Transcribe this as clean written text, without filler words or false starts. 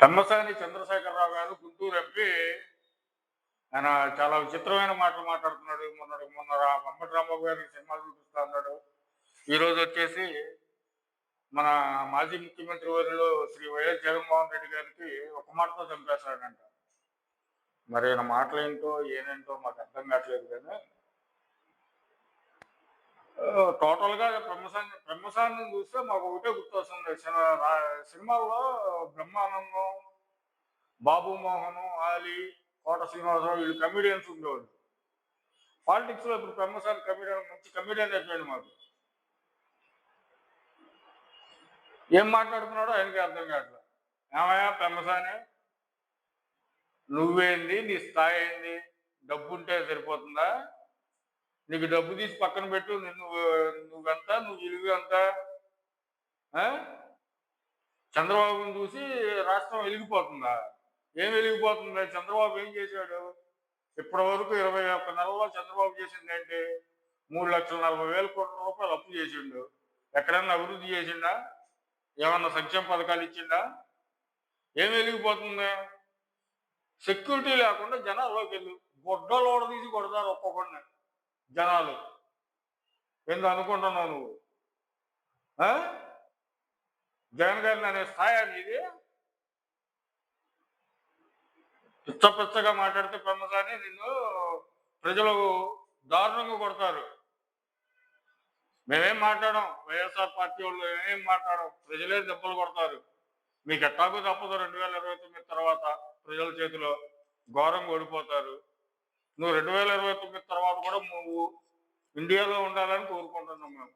తమ్మసాని చంద్రశేఖరరావు గారు గుంటూరు ఎంపీ. ఆయన చాలా విచిత్రమైన మాటలు మాట్లాడుతున్నాడు. మొన్న అంబటి రాంబాబు గారికి సినిమాలు చూపిస్తా అన్నాడు. ఈరోజు వచ్చేసి మన మాజీ ముఖ్యమంత్రి వర్యులు శ్రీ వైఎస్ జగన్మోహన్ రెడ్డి గారికి ఒక మాటతో చంపేస్తాడంట. మరి ఆయన మాటలు ఏంటో ఏనేంటో మాకు అర్థం కావట్లేదు. కానీ టోటల్గా బ్రహ్మసాన్ని చూస్తే మాకు ఒకటే గుర్తొస్తుంది. సినిమాల్లో బ్రహ్మానందం, బాబు మోహన్, ఆలి, కోట శ్రీనివాసరావు వీళ్ళు కమిడియన్స్ ఉండేవాళ్ళు. పాలిటిక్స్లో ఇప్పుడు బ్రహ్మసాని కమిడియన్, మంచి కమిడియన్ అయిపోయాడు. మాకు ఏం మాట్లాడుతున్నాడో ఆయనకి అర్థం కావట్లేదు. ఏమయ్యా బ్రహ్మసాని, నువ్వేంది, నీ స్థాయి ఏంది? డబ్బు ఉంటే సరిపోతుందా? నీకు డబ్బు తీసి పక్కన పెట్టు. నువ్వెంత, నువ్వు విలువ ఎంత? చంద్రబాబుని చూసి రాష్ట్రం వెలిగిపోతుందా? ఏం వెలిగిపోతుందా? చంద్రబాబు ఏం చేశాడు? ఇప్పటి వరకు 21 నెలల్లో చంద్రబాబు చేసింది ఏంటి? 3,40,000 కోట్ల రూపాయలు అప్పు చేసిండు. ఎక్కడన్నా అభివృద్ధి చేసిండా? ఏమన్నా సంక్షేమ పథకాలు ఇచ్చిండా? ఏం వెలిగిపోతుంది? సెక్యూరిటీ లేకుండా జనాల్లోకి వెళ్ళి గొడ్డలు తీసి కొడతారు ఒక్కొక్కడిని జనాలు. ఏందో అనుకుంటున్నావు నువ్వు? జగన్ గారిని అనే స్థాయి అనేది పిచ్చగా మాట్లాడితే బ్రహ్మసాని నిన్ను ప్రజలు దారుణంగా కొడతారు. మేమేం మాట్లాడాం, వైఎస్ఆర్ పార్టీ వాళ్ళు ఏమేం మాట్లాడాం, ప్రజలే దెబ్బలు కొడతారు. మీకు ఎట్లాగో తప్పదు. 2029 తర్వాత ప్రజల చేతిలో ఘోరంగా ఓడిపోతారు. నువ్వు 2029 తర్వాత కూడా నువ్వు ఇండియాలో ఉండాలని కోరుకుంటున్నాం మేము.